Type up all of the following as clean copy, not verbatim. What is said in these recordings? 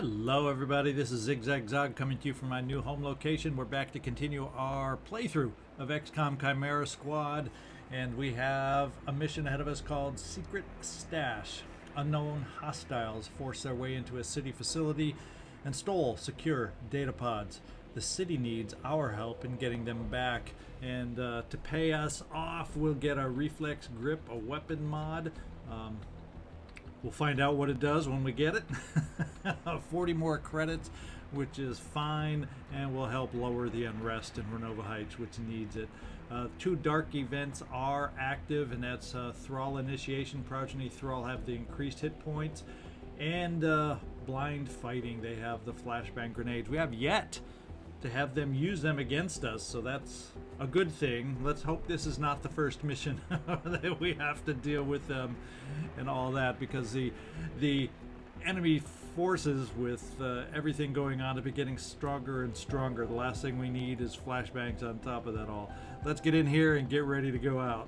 Hello everybody, this is ZigZagZog coming to you from my new home location. We're back to continue our playthrough of Xcom Chimera Squad, and we have a mission ahead of us called Secret Stash. Unknown hostiles forced their way into a city facility and stole secure data pods. The city needs our help in getting them back, and to pay us off we'll get a reflex grip, a weapon mod. We'll find out what it does when we get it. 40 more credits, which is fine, and will help lower the unrest in Renova Heights, which needs it. Two dark events are active, and that's Thrall Initiation. Progeny Thrall have the increased hit points, and blind fighting. They have the flashbang grenades. We have yet to have them use them against us, so that's a good thing. Let's hope this is not the first mission that we have to deal with them and all that, because the enemy forces with everything going on have been getting stronger and stronger. The last thing we need is flashbangs on top of that all. Let's get in here and get ready to go out.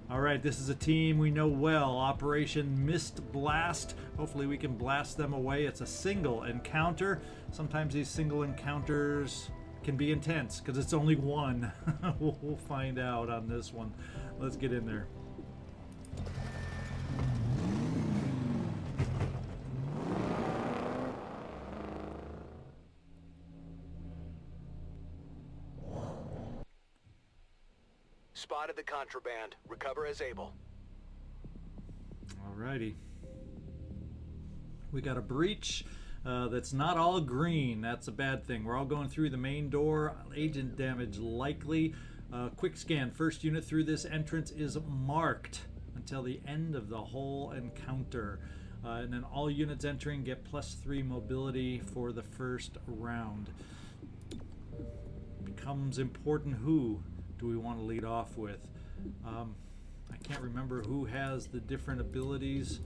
Alright, this is a team we know well. Operation Mist Blast. Hopefully we can blast them away. It's a single encounter. Sometimes these single encounters can be intense because it's only one. We'll find out on this one. Let's get in there. Spotted the contraband. Recover as able. Alrighty. We got a breach that's not all green. That's a bad thing. We're all going through the main door. Agent damage likely. Quick scan. First unit through this entrance is marked until the end of the whole encounter. And then all units entering get +3 mobility for the first round. Becomes important who do we want to lead off with. I can't remember who has the different abilities.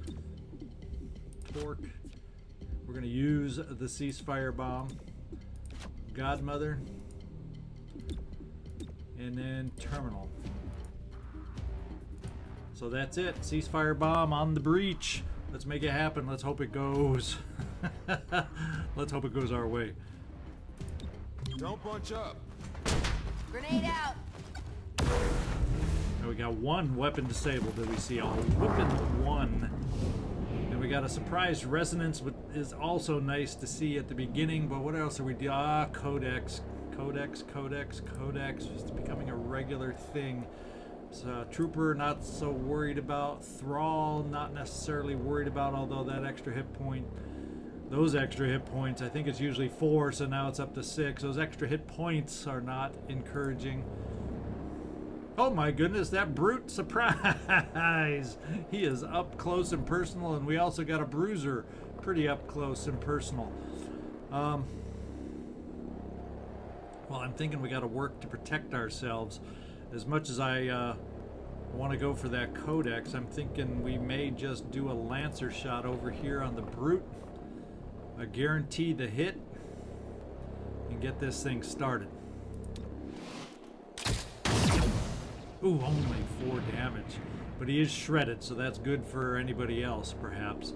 Torque. We're going to use the ceasefire bomb. Godmother. And then terminal. So that's it. Ceasefire bomb on the breach. Let's make it happen. Let's hope it goes. Let's hope it goes our way. Don't bunch up. Grenade out. Now we got one weapon disabled that we see. All weapon one. And we got a surprise resonance, which is also nice to see at the beginning. But what else are we doing? Codex. Codex. It's becoming a regular thing. So Trooper, not so worried about. Thrall, not necessarily worried about, although that extra hit point. Those extra hit points, I think it's usually 4, so now it's up to 6. Those extra hit points are not encouraging. Oh my goodness, that brute, surprise! He is up close and personal, and we also got a bruiser pretty up close and personal. Well, I'm thinking we got to work to protect ourselves. As much as I want to go for that codex, I'm thinking we may just do a lancer shot over here on the brute. I guarantee the hit and get this thing started. Ooh, only 4 damage. But he is shredded, so that's good for anybody else, perhaps.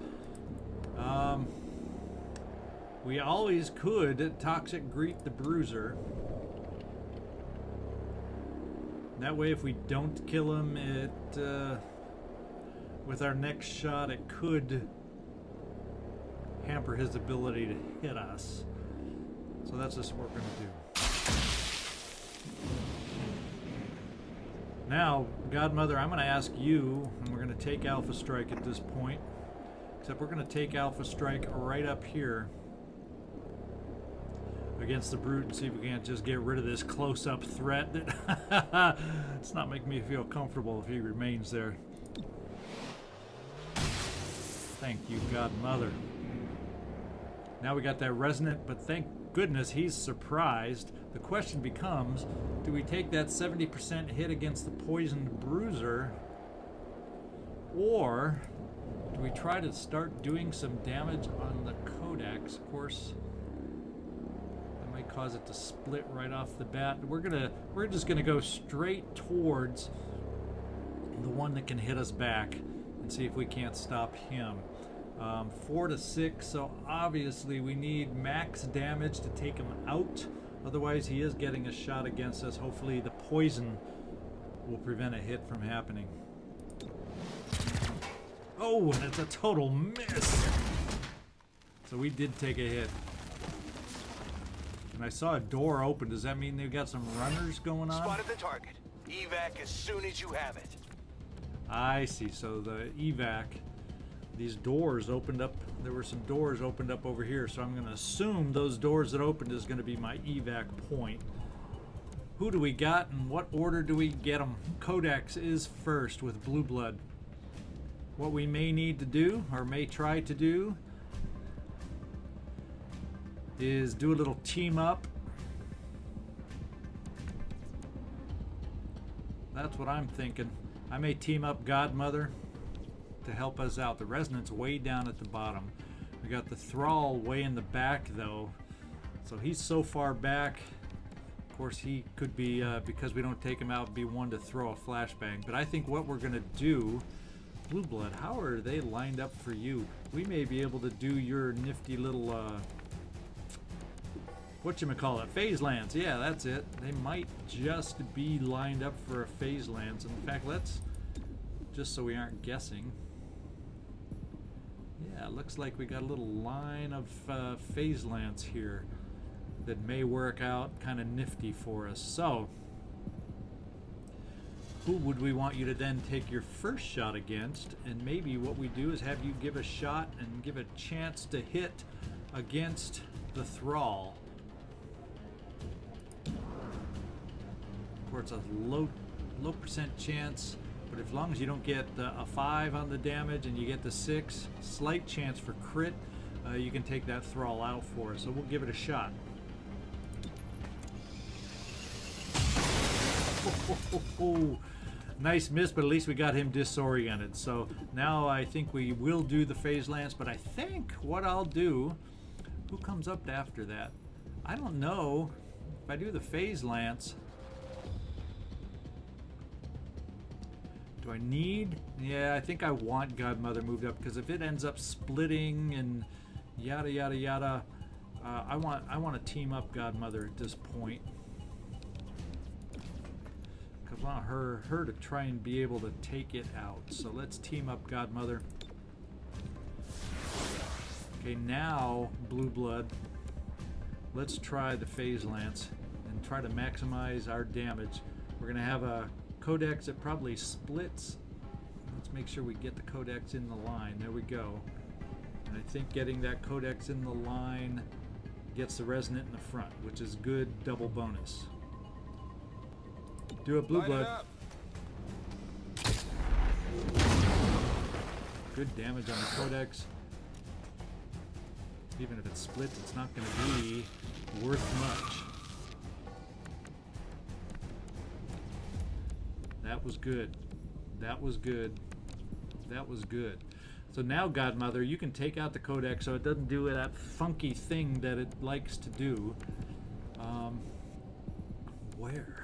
We always could toxic greet the bruiser. That way, if we don't kill him, with our next shot, it could hamper his ability to hit us. So that's just what we're going to do. Now, Godmother, I'm going to ask you, and we're going to take Alpha Strike at this point. Except we're going to take Alpha Strike right up here against the brute and see if we can't just get rid of this close-up threat. That it's not making me feel comfortable if he remains there. Thank you, Godmother. Now we got that resonant, but thank goodness he's surprised. The question becomes, do we take that 70% hit against the poisoned bruiser, or do we try to start doing some damage on the codex? Of course, that might cause it to split right off the bat. We're just gonna go straight towards the one that can hit us back and see if we can't stop him. 4 to 6, so obviously we need max damage to take him out. Otherwise, he is getting a shot against us. Hopefully, the poison will prevent a hit from happening. Oh, and it's a total miss. So we did take a hit. And I saw a door open. Does that mean they've got some runners going on? Spotted the target. Evac as soon as you have it. I see. So the evac, these doors opened up. There were some doors opened up over here. So I'm going to assume those doors that opened is going to be my evac point. Who do we got and what order do we get them? Codex is first with Blue Blood. What we may need to do, or may try to do, is do a little team up. That's what I'm thinking. I may team up Godmother to help us out. The Resonant's way down at the bottom. We got the Thrall way in the back though. So he's so far back. Of course he could be, because we don't take him out, be one to throw a flashbang. But I think what we're gonna do, Blue Blood, how are they lined up for you? We may be able to do your nifty little, whatchamacallit, phase lance. Yeah, that's it. They might just be lined up for a phase lance. In fact, let's, just so we aren't guessing. Yeah, it looks like we got a little line of phase lance here that may work out kind of nifty for us. So, who would we want you to then take your first shot against? And maybe what we do is have you give a shot and give a chance to hit against the Thrall. Of course, a low percent chance, but as long as you don't get a 5 on the damage and you get the 6, slight chance for crit, you can take that Thrall out for us. So we'll give it a shot. Nice miss, but at least we got him disoriented. So now I think we will do the phase lance, but I think what I'll do, who comes up after that? I don't know. If I do the phase lance, do I need? Yeah, I think I want Godmother moved up, because if it ends up splitting and yada yada yada, I want to team up Godmother at this point. I want her to try and be able to take it out. So let's team up Godmother. Okay, now Blue Blood. Let's try the phase lance and try to maximize our damage. We're gonna have a codex that probably splits. Let's make sure we get the codex in the line. There we go. And I think getting that codex in the line gets the resonant in the front, which is good double bonus. Do a Blue Blood. Good damage on the codex. Even if it splits, it's not going to be worth much. That was good. That was good. That was good. So now, Godmother, you can take out the codex so it doesn't do that funky thing that it likes to do. Where?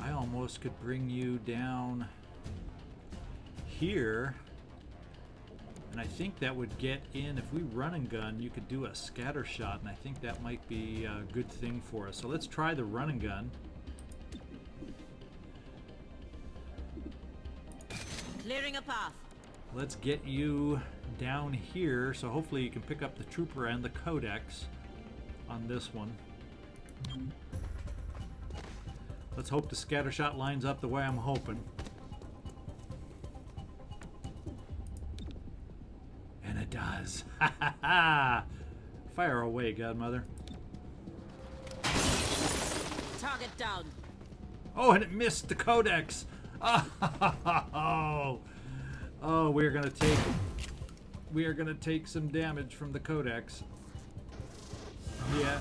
I almost could bring you down here, and I think that would get in. If we run and gun, you could do a scatter shot, and I think that might be a good thing for us. So let's try the run and gun. Clearing a path. Let's get you down here, so hopefully you can pick up the trooper and the codex on this one. Let's hope the scatter shot lines up the way I'm hoping. And it does. Ha ha ha! Fire away, Godmother. Target down. Oh, and it missed the codex. Oh, we are gonna take some damage from the codex. Yeah,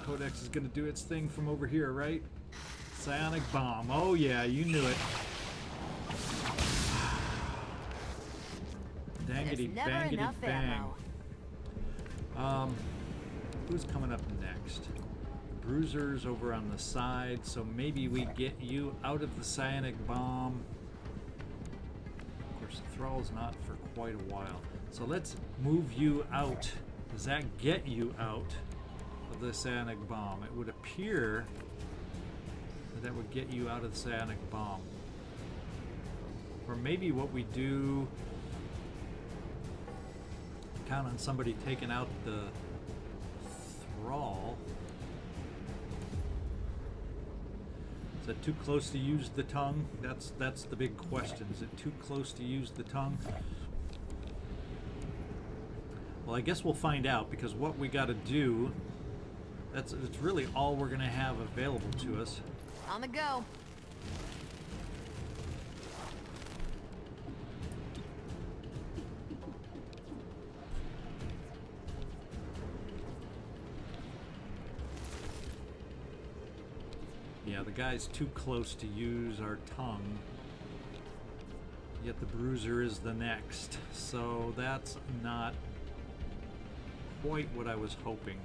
codex is gonna do its thing from over here, right? Psionic bomb. Oh yeah, you knew it. Dangity bangity bang. Who's coming up next? Bruiser's over on the side, so maybe we get you out of the psionic bomb. Of course, course. Thrall's not for quite a while. So let's move you out. Does that get you out of the psionic bomb? It would appear that that would get you out of the psionic bomb. Or maybe what we do, count on somebody taking out the Thrall. Is it too close to use the tongue? That's the big question. Is it too close to use the tongue? Well, I guess we'll find out, because what we got to do, it's really all we're going to have available to us. On the go. Yeah, the guy's too close to use our tongue. Yet the bruiser is the next. So that's not quite what I was hoping.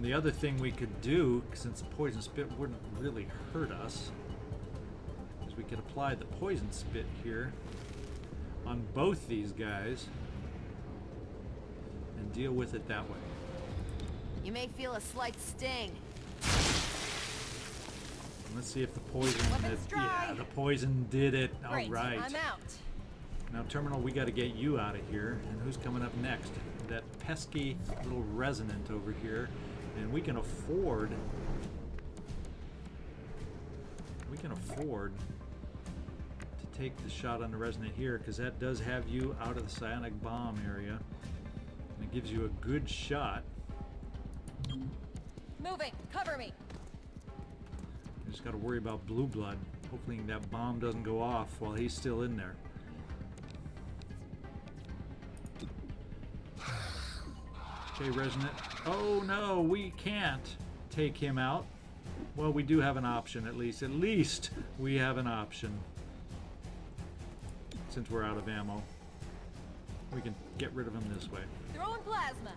The other thing we could do, since the poison spit wouldn't really hurt us, is we could apply the poison spit here on both these guys and deal with it that way. You may feel a slight sting. Let's see if the poison, dry. yeah, the poison did it. Great, All right. I'm out. Now, Terminal, we got to get you out of here. And who's coming up next? That pesky little resonant over here. And we can afford to take the shot on the resonant here, because that does have you out of the psionic bomb area. And it gives you a good shot. Moving. Cover me. You just got to worry about blue blood. Hopefully that bomb doesn't go off while he's still in there. Okay, Resonant. Oh no, we can't take him out. Well, we do have an option, at least. At least we have an option. Since we're out of ammo, we can get rid of him this way. Throwing plasma.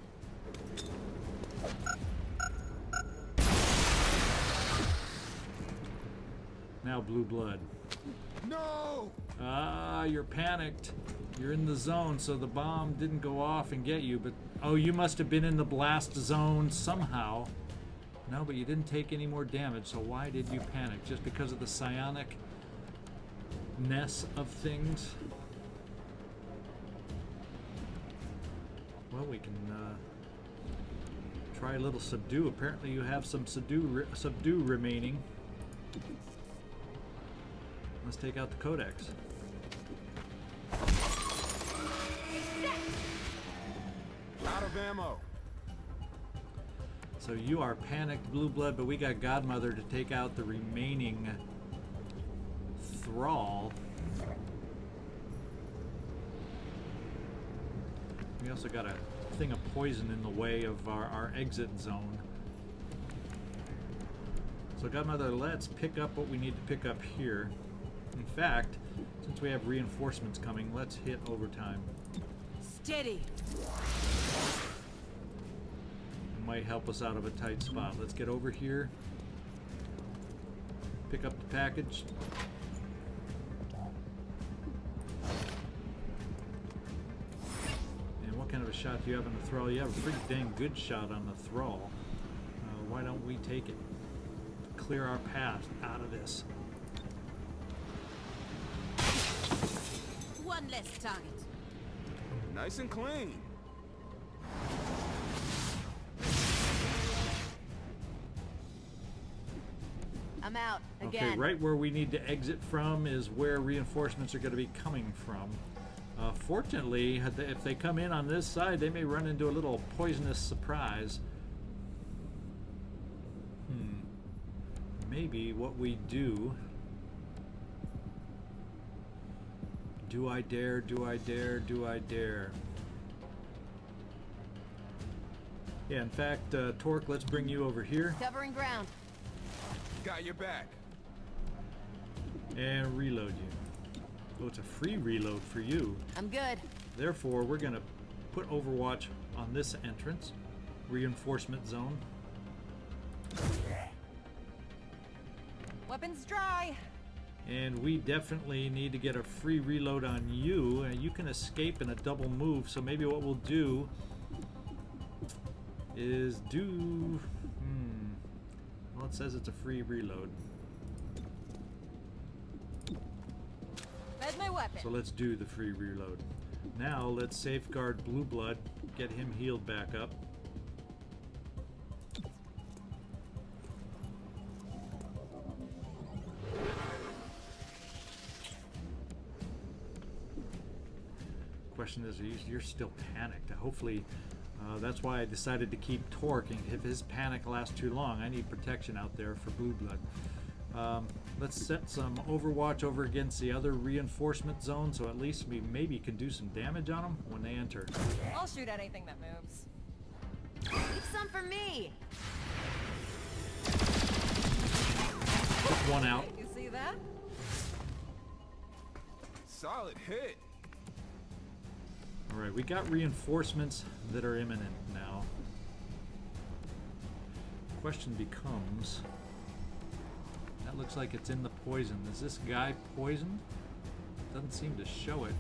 Now blue blood. No! Ah, you're panicked. You're in the zone, so the bomb didn't go off and get you, but oh, you must have been in the blast zone somehow. No, but you didn't take any more damage, so why did you panic? Just because of the psionic-ness of things? Well, we can try a little subdue. Apparently you have some subdue remaining. Let's take out the codex. Out of ammo. So you are panicked, blue blood, but we got Godmother to take out the remaining Thrall. We also got a thing of poison in the way of our exit zone. So Godmother, let's pick up what we need to pick up here. In fact, since we have reinforcements coming, let's hit overtime. Steady. It might help us out of a tight spot. Let's get over here. Pick up the package. And what kind of a shot do you have on the Thrall? You have a pretty dang good shot on the Thrall. Why don't we take it? Clear our path out of this. One less target. Nice and clean. I'm out again. Okay, right where we need to exit from is where reinforcements are going to be coming from. Fortunately, if they come in on this side, they may run into a little poisonous surprise. Maybe what we do... Do I dare? Do I dare? Do I dare? Yeah, in fact, Torque, let's bring you over here. Covering ground. Got your back. And reload you. Oh, it's a free reload for you. I'm good. Therefore, we're going to put Overwatch on this entrance. Reinforcement zone. Weapons dry. And we definitely need to get a free reload on you. And you can escape in a double move, so maybe what we'll do is do... Well, it says it's a free reload. Fed my weapon. So let's do the free reload. Now let's safeguard Blue Blood, get him healed back up. Question is, you're still panicked. Hopefully, that's why I decided to keep torquing. If his panic lasts too long, I need protection out there for Blue Blood. Let's set some Overwatch over against the other reinforcement zone, so at least we maybe can do some damage on them when they enter. I'll shoot anything that moves. Leave some for me. Just one out. You see that? Solid hit. Alright, we got reinforcements that are imminent now. Question becomes... That looks like it's in the poison. Is this guy poisoned? Doesn't seem to show it.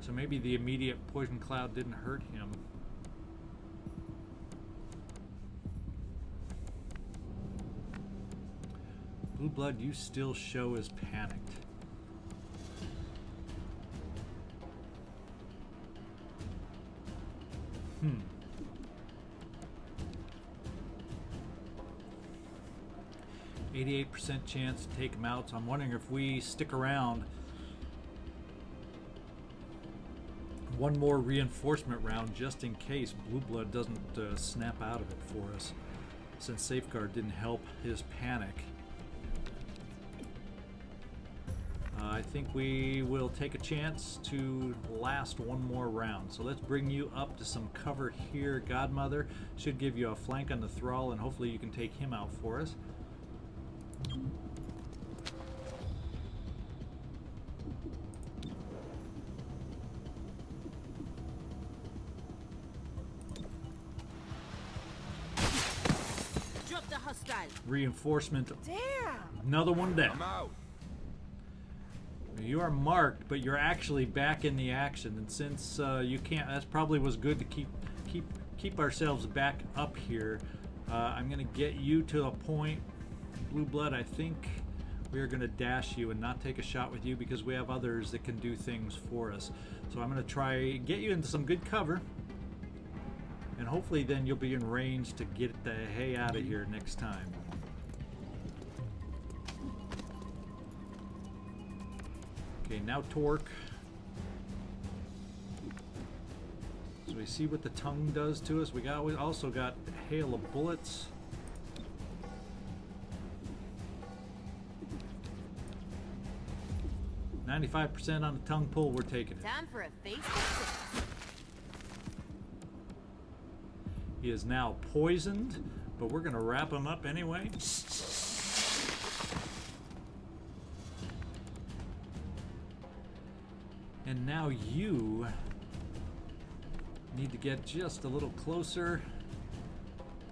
So maybe the immediate poison cloud didn't hurt him. Blue Blood, you still show as panicked. 88% chance to take him out, so I'm wondering if we stick around one more reinforcement round just in case Blue Blood doesn't snap out of it for us, since Safeguard didn't help his panic. I think we will take a chance to last one more round. So let's bring you up to some cover here. Godmother should give you a flank on the Thrall, and hopefully you can take him out for us. Drop the hostile. Reinforcement. Damn. Another one down. I'm out. You are marked, but you're actually back in the action, and since you can't, that probably was good to keep ourselves back up here. I'm gonna get you to a point, Blue Blood. I think we are gonna dash you and not take a shot with you because we have others that can do things for us. So I'm gonna try get you into some good cover, and hopefully then you'll be in range to get the hay out of here next time. Okay, now torque. So we see what the tongue does to us. We also got hail of bullets. %95 on the tongue pull. We're taking it. Time for a face-to-face. He is now poisoned, but we're gonna wrap him up anyway. And now you need to get just a little closer,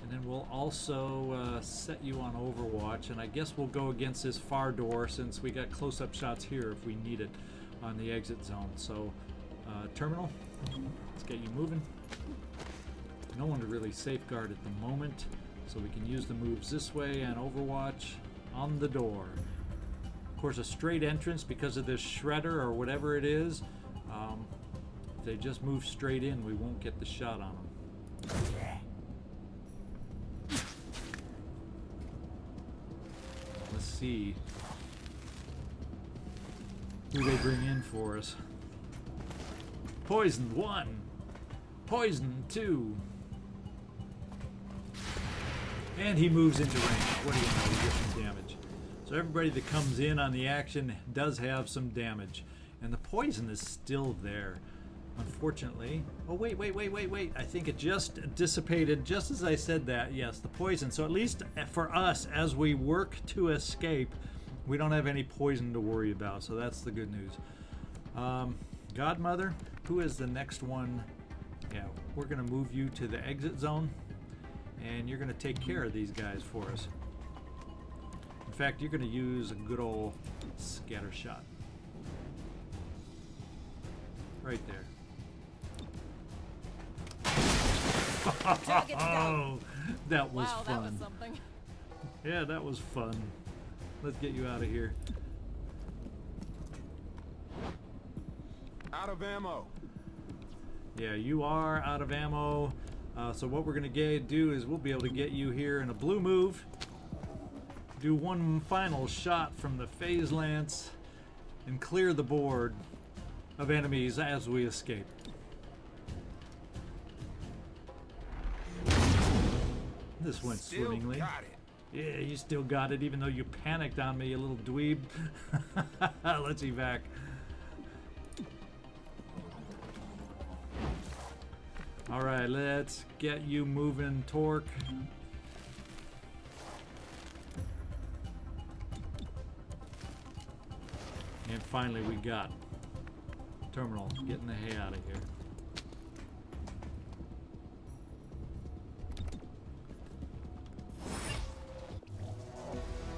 and then we'll also set you on Overwatch, and I guess we'll go against this far door since we got close-up shots here if we need it on the exit zone. So terminal, let's get you moving. No one to really safeguard at the moment, so we can use the moves this way and Overwatch on the door. Of course, a straight entrance because of this shredder or whatever it is. If they just move straight in, we won't get the shot on them. Let's see who they bring in for us. Poison 1, Poison 2. And he moves into range. What do you know? We get some damage. So everybody that comes in on the action does have some damage. And the poison is still there, unfortunately. Oh, wait. I think it just dissipated just as I said that. Yes, the poison. So at least for us, as we work to escape, we don't have any poison to worry about. So that's the good news. Godmother, who is the next one? Yeah, we're going to move you to the exit zone. And you're going to take care of these guys for us. In fact, you're going to use a good old scatter shot. Right there. Oh, that was Wow, fun. that was something. Yeah, that was fun. Let's get you out of here. Out of ammo. Yeah, you are out of ammo. So what we're going to do is we'll be able to get you here in a blue move. Do one final shot from the phase lance and clear the board of enemies as we escape. This went Still swimmingly. got it. Yeah, you still got it, even though you panicked on me, you little dweeb. Let's evac. All right, let's get you moving, Torque. And finally, we got Terminal getting the hay out of here.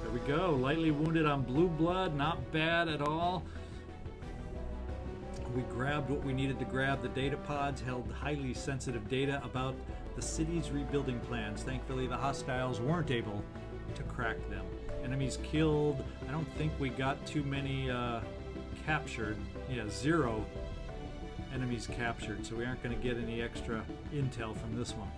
There we go. Lightly wounded on blue blood. Not bad at all. We grabbed what we needed to grab. The data pods held highly sensitive data about the city's rebuilding plans. Thankfully, the hostiles weren't able to crack them. Enemies killed. I don't think we got too many captured. Yeah, 0 enemies captured. So we aren't going to get any extra intel from this one.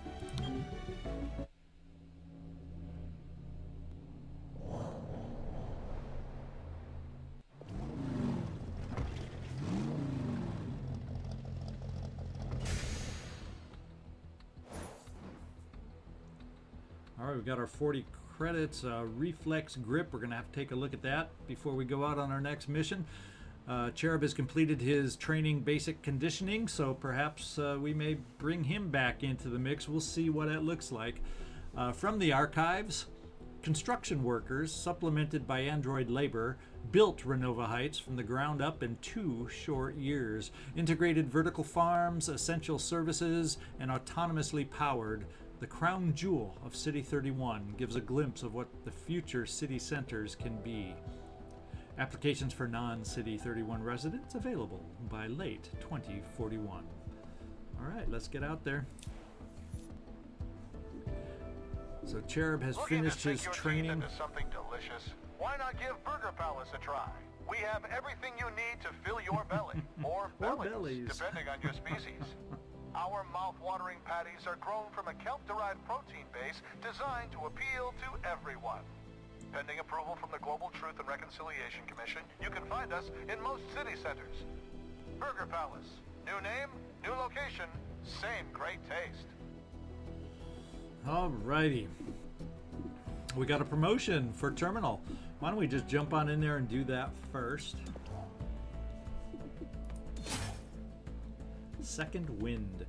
Alright, we've got our 40 credits. Reflex grip, we're going to have to take a look at that before we go out on our next mission. Cherub has completed his training basic conditioning, so perhaps we may bring him back into the mix. We'll see what that looks like. From the archives, construction workers, supplemented by android labor, built Renova Heights from the ground up in 2 short years. Integrated vertical farms, essential services, and autonomously powered. The crown jewel of City 31 gives a glimpse of what the future city centers can be. Applications for non-City 31 residents available by late 2041. All right, let's get out there. So Cherub has finished his training. Into something delicious? Why not give Burger Palace a try? We have everything you need to fill your belly, or bellies, depending on your species. Our mouth-watering patties are grown from a kelp-derived protein base designed to appeal to everyone. Pending approval from the Global Truth and Reconciliation Commission, you can find us in most city centers. Burger Palace. New name, new location, same great taste. Alrighty. We got a promotion for Terminal. Why don't we just jump on in there and do that first? Second Wind.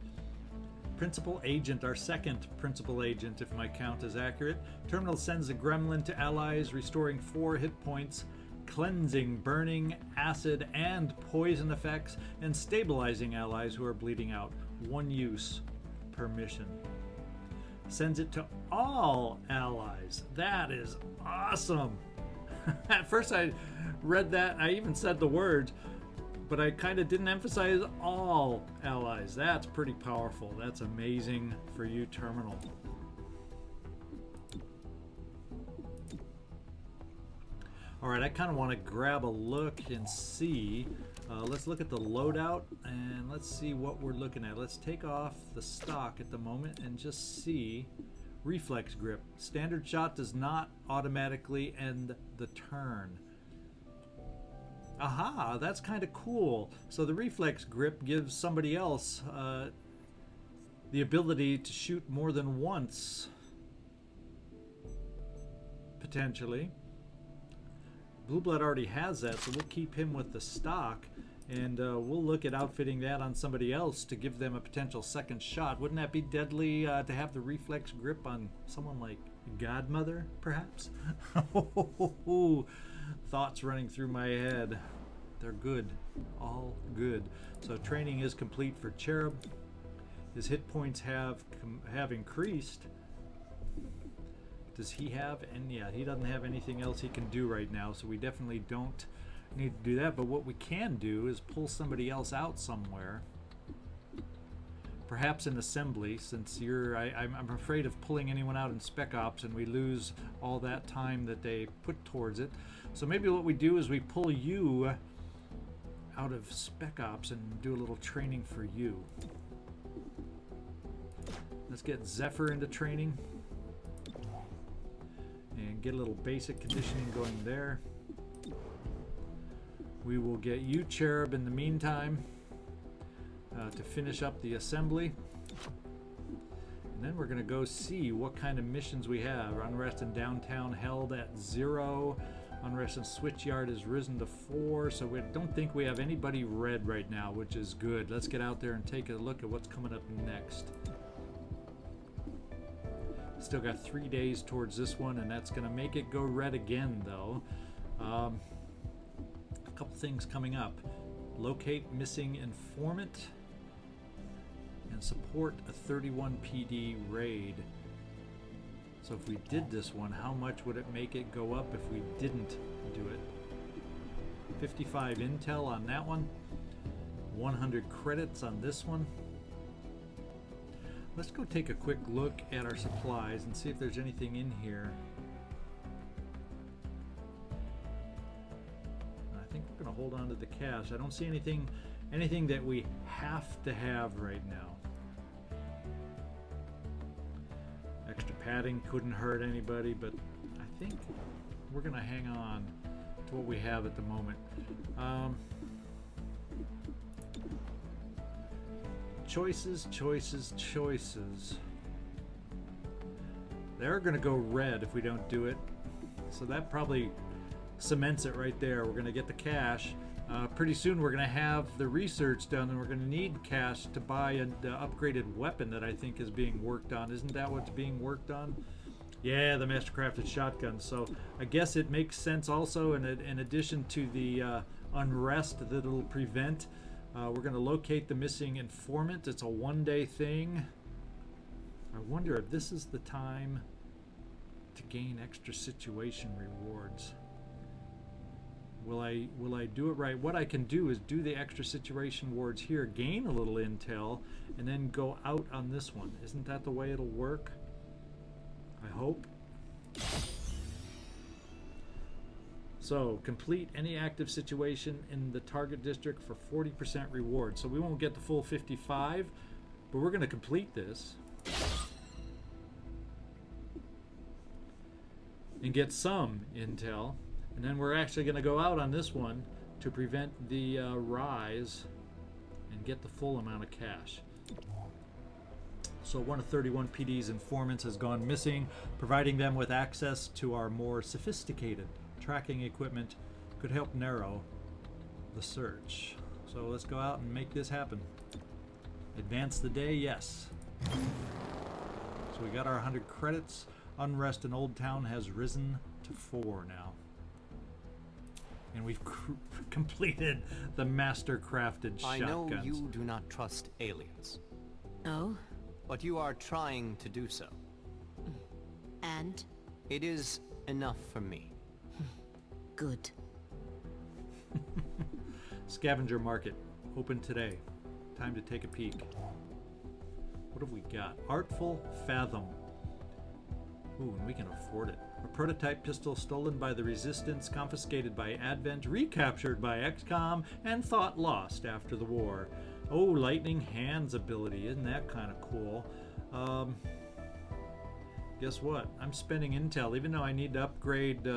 Principal Agent, our second Principal Agent, if my count is accurate. Terminal sends a gremlin to allies, restoring 4 hit points, cleansing, burning, acid, and poison effects, and stabilizing allies who are bleeding out. 1 use per mission. Sends it to all allies. That is awesome. At first I read that, I even said the words, but I kind of didn't emphasize all allies. That's pretty powerful. That's amazing for you, Terminal. All right, I kind of want to grab a look and see. Let's look at the loadout and let's see what we're looking at. Let's take off the stock at the moment and just see. Reflex grip. Standard shot does not automatically end the turn. Aha, that's kind of cool. So the reflex grip gives somebody else the ability to shoot more than once, potentially. Blue Blood already has that, so we'll keep him with the stock, and we'll look at outfitting that on somebody else to give them a potential second shot. Wouldn't that be deadly to have the reflex grip on someone like Godmother, perhaps? Thoughts running through my head. They're good. All good. So training is complete for Cherub. His hit points have increased. Does he have, and yeah, he doesn't have anything else he can do right now, so we definitely don't need to do that. But what we can do is pull somebody else out somewhere. Perhaps in assembly, since I'm afraid of pulling anyone out in Spec Ops and we lose all that time that they put towards it. So maybe what we do is we pull you out of Spec Ops and do a little training for you. Let's get Zephyr into training and get a little basic conditioning going there. We will get you, Cherub, in the meantime to finish up the assembly. And then we're going to go see what kind of missions we have. Unrest in downtown held at 0. Unrest in Switchyard has risen to 4. So we don't think we have anybody red right now, which is good. Let's get out there and take a look at what's coming up next. Still got 3 days towards this one, and that's going to make it go red again, though. A couple things coming up. Locate missing informant and support a 31 PD raid. So if we did this one, how much would it make it go up if we didn't do it? 55 intel on that one. 100 credits on this one. Let's go take a quick look at our supplies and see if there's anything in here. I think we're going to hold on to the cash. I don't see anything that we have to have right now. Extra padding couldn't hurt anybody, but I think we're going to hang on to what we have at the moment. Choices. They're going to go red if we don't do it. So that probably cements it right there. We're going to get the cash. Pretty soon we're going to have the research done, and we're going to need cash to buy an upgraded weapon that I think is being worked on. Isn't that what's being worked on? Yeah, the mastercrafted shotgun. So I guess it makes sense also, in addition to the unrest that it'll prevent. We're going to locate the missing informant. It's a one-day thing. I wonder if this is the time to gain extra situation rewards. Will I do it right? What I can do is do the extra situation rewards here, gain a little intel, and then go out on this one. Isn't that the way it'll work? I hope. So, complete any active situation in the target district for 40% reward. So we won't get the full 55, but we're going to complete this and get some intel. And then we're actually going to go out on this one to prevent the rise and get the full amount of cash. So one of 31 PD's informants has gone missing, providing them with access to our more sophisticated tracking equipment could help narrow the search. So let's go out and make this happen. Advance the day, yes. So we got our 100 credits. Unrest in Old Town has risen to 4 now. And we've completed the master-crafted shotguns. I know you do not trust aliens. Oh? But you are trying to do so. And? It is enough for me. Good. Scavenger market. Open today. Time to take a peek. What have we got? Artful Fathom. Ooh, and we can afford it. A prototype pistol stolen by the Resistance, confiscated by Advent, recaptured by Xcom, and thought lost after the war. Oh, Lightning Hands ability. Isn't that kind of cool? Guess what? I'm spending intel, even though I need to upgrade...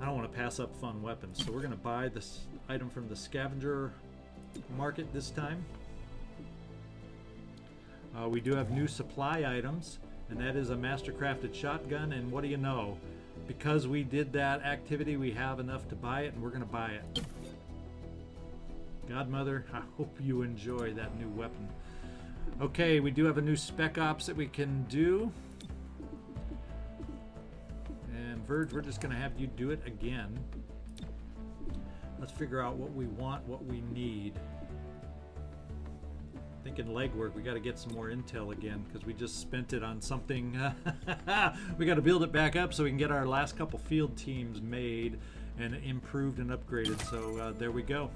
I don't want to pass up fun weapons, so we're going to buy this item from the scavenger market this time. We do have new supply items, and that is a master-crafted shotgun, and what do you know? Because we did that activity, we have enough to buy it, and we're going to buy it. Godmother, I hope you enjoy that new weapon. Okay, we do have a new Spec Ops that we can do. And Verge, we're just going to have you do it again. Let's figure out what we want, what we need. Thinking legwork, we got to get some more intel again because we just spent it on something. We got to build it back up so we can get our last couple field teams made and improved and upgraded. So there we go.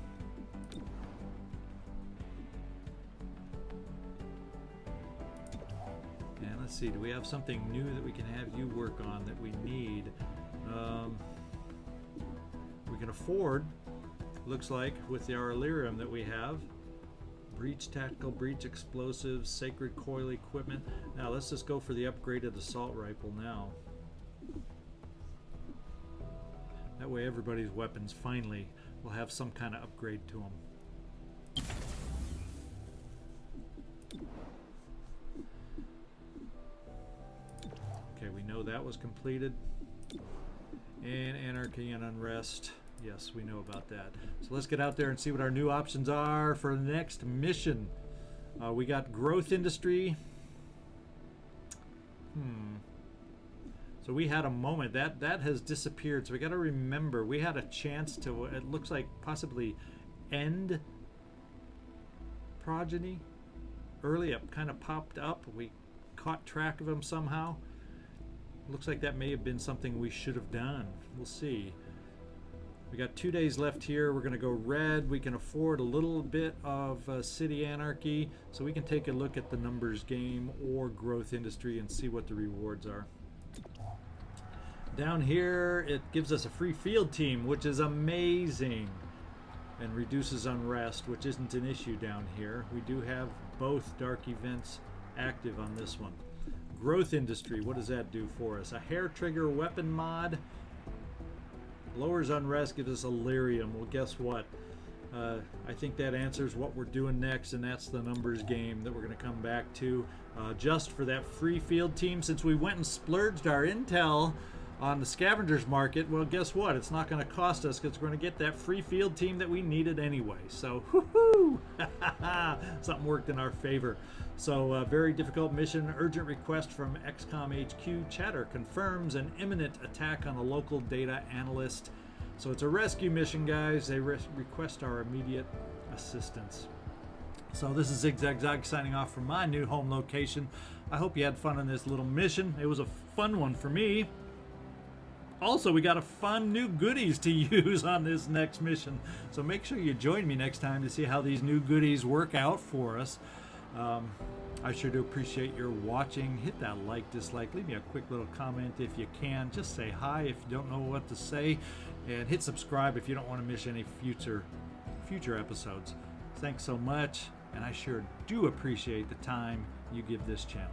And let's see, do we have something new that we can have you work on that we need? We can afford, looks like, with the Arlyrium that we have. Breach, tactical breach, explosives, sacred coil equipment. Now let's just go for the upgraded assault rifle now. That way everybody's weapons finally will have some kind of upgrade to them. Okay, we know that was completed. And anarchy and unrest. Yes, we know about that. So let's get out there and see what our new options are for the next mission. We got growth industry. So we had a moment that has disappeared. So we got to remember we had a chance to. It looks like possibly end progeny. Early it kind of popped up. We caught track of them somehow. Looks like that may have been something we should have done. We'll see. We got 2 days left here. We're going to go red. We can afford a little bit of city anarchy, so we can take a look at the numbers game or growth industry and see what the rewards are. Down here, it gives us a free field team, which is amazing, and reduces unrest, which isn't an issue down here. We do have both dark events active on this one. Growth industry, what does that do for us? A hair trigger weapon mod. Lowers unrest, gives us Illyrium. Well, guess what? I think that answers what we're doing next, and that's the numbers game that we're going to come back to. Just for that free field team, since we went and splurged our intel on the scavengers market, well, guess what? It's not going to cost us because we're going to get that free field team that we needed anyway. So, whoo-hoo! Something worked in our favor. So, very difficult mission. Urgent request from Xcom HQ. Chatter confirms an imminent attack on a local data analyst. So it's a rescue mission, guys. They request our immediate assistance. So this is ZigZagZog signing off from my new home location. I hope you had fun on this little mission. It was a fun one for me. Also, we got a fun new goodies to use on this next mission. So make sure you join me next time to see how these new goodies work out for us. I sure do appreciate your watching. Hit that like, dislike, leave me a quick little comment if you can. Just say hi if you don't know what to say, and hit subscribe if you don't want to miss any future episodes. Thanks so much, and I sure do appreciate the time you give this channel.